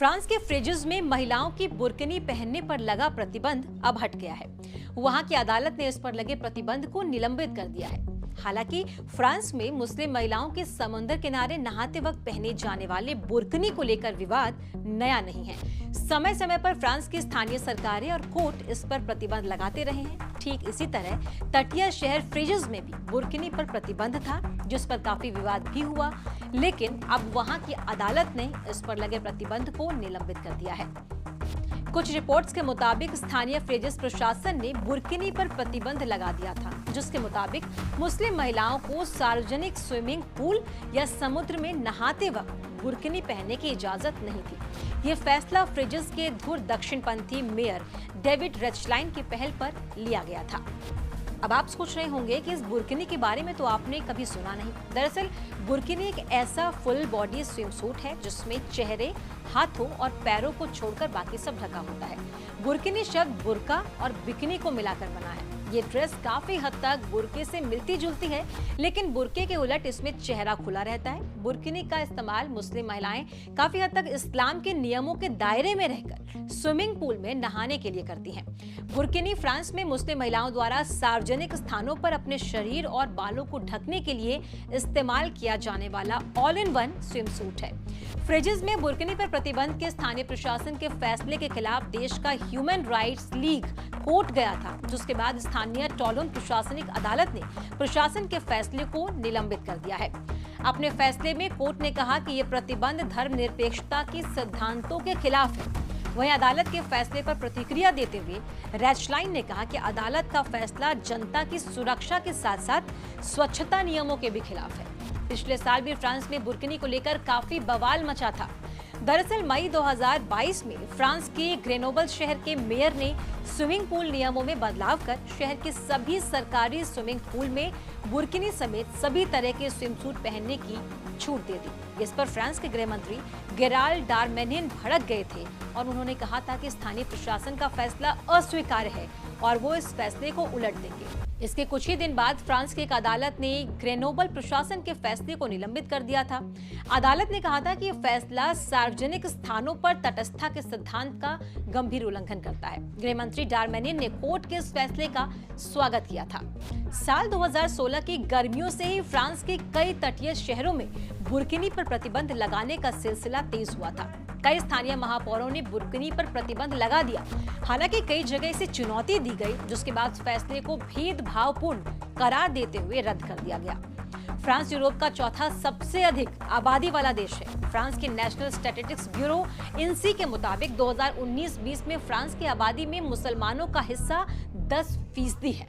France के freezes में महिलाओं की बुर्किनी पहनने पर लगा प्रतिबंध अब हट गया है। वहां की अदालत ने इस पर लगे प्रतिबंध को निलंबित कर दिया है। हालांकि फ्रांस में मुस्लिम महिलाओं के समुद्र किनारे नहाते वक्त पहने जाने वाले बुर्किनी को लेकर विवाद नया नहीं है। समय समय पर फ्रांस की स्थानीय सरकारें और कोर्ट इस पर प्रतिबंध लगाते रहे हैं। ठीक इसी तरह तटीय शहर फ्रिजेस में भी बुर्किनी पर प्रतिबंध था, जिस पर काफी विवाद भी हुआ, लेकिन अब वहां की अदालत ने इस पर लगे प्रतिबंध को निलंबित कर दिया है। कुछ रिपोर्ट्स के मुताबिक स्थानीय फ्रिजेस प्रशासन ने बुर्किनी पर प्रतिबंध लगा दिया था, जिसके मुताबिक मुस्लिम महिलाओं को सार्वजनिक स्विमिंग पूल या समुद्र में नहाते वक्त बुर्किनी पहनने की इजाजत नहीं थी। ये फैसला फ्रिजेस के धुर दक्षिणपंथी मेयर डेविड रेचलाइन की पहल पर लिया गया था। अब आप सोच रहे होंगे कि इस बुर्किनी के बारे में तो आपने कभी सुना नहीं। दरअसल बुर्किनी एक ऐसा फुल बॉडी स्विमसूट है जिसमें चेहरे, हाथों और पैरों को छोड़कर बाकी सब ढका होता है। बुर्किनी शब्द बुर्का और बिकिनी को मिलाकर बना है। ये ड्रेस काफी हद तक बुर्के से मिलती जुलती है, लेकिन बुर्के के उलट इसमें चेहरा खुला रहता है। बुर्किनी का इस्तेमाल मुस्लिम महिलाएं काफी हद तक इस्लाम के नियमों के दायरे में रहकर स्विमिंग पूल में नहाने के लिए करती हैं। बुर्किनी फ्रांस में मुस्लिम महिलाओं द्वारा सार्वजनिक स्थानों पर अपने शरीर और बालों को ढकने के लिए इस्तेमाल किया जाने वाला ऑल इन वन स्विमसूट है। फ्रिजेस में बुर्किनी पर प्रतिबंध के स्थानीय प्रशासन के फैसले के खिलाफ देश का ह्यूमन राइट्स लीग कोर्ट गया था, जिसके बाद स्थानीय टोलोन प्रशासनिक अदालत ने प्रशासन के फैसले को निलंबित कर दिया है। अपने फैसले में कोर्ट ने कहा कि यह प्रतिबंध धर्मनिरपेक्षता के सिद्धांतों के खिलाफ है। वहीं अदालत के फैसले पर प्रतिक्रिया देते हुए रेचलाइन ने कहा कि अदालत का फैसला जनता की सुरक्षा के साथ साथ स्वच्छता नियमों के भी खिलाफ है। पिछले साल भी फ्रांस में बुर्किनी को लेकर काफी बवाल मचा था। दरअसल मई 2022 में फ्रांस के ग्रेनोबल शहर के मेयर ने स्विमिंग पूल नियमों में बदलाव कर शहर के सभी सरकारी स्विमिंग पूल में बुर्किनी समेत सभी तरह के स्विमसूट पहनने की छूट दे दी। इस पर फ्रांस के गृह मंत्री गेराल्ड डारमेनिन भड़क गए थे और उन्होंने कहा था कि स्थानीय प्रशासन का फैसला अस्वीकार्य है और वो इस फैसले को उलट देंगे। इसके कुछ ही दिन बाद फ्रांस की एक अदालत ने ग्रेनोबल प्रशासन के फैसले को निलंबित कर दिया था। अदालत ने कहा था कि यह फैसला सार्वजनिक स्थानों पर तटस्थता के सिद्धांत का गंभीर उल्लंघन करता है। गृह मंत्री डारमेनिन ने कोर्ट के इस फैसले का स्वागत किया था। साल 2016 की गर्मियों से ही फ्रांस के कई तटीय शहरों में बुर्किनी पर प्रतिबंध लगाने का सिलसिला तेज हुआ था। कई स्थानीय महापौरों ने बुर्किनी पर प्रतिबंध लगा दिया। हालांकि कई जगह इसे चुनौती दी गई, जिसके बाद फैसले को भेदभावपूर्ण करार देते हुए रद्द कर दिया गया। फ्रांस यूरोप का चौथा सबसे अधिक आबादी वाला देश है। फ्रांस के नेशनल स्टैटिस्टिक्स ब्यूरो इनसी के मुताबिक 2019-20 में फ्रांस की आबादी में मुसलमानों का हिस्सा 10% है।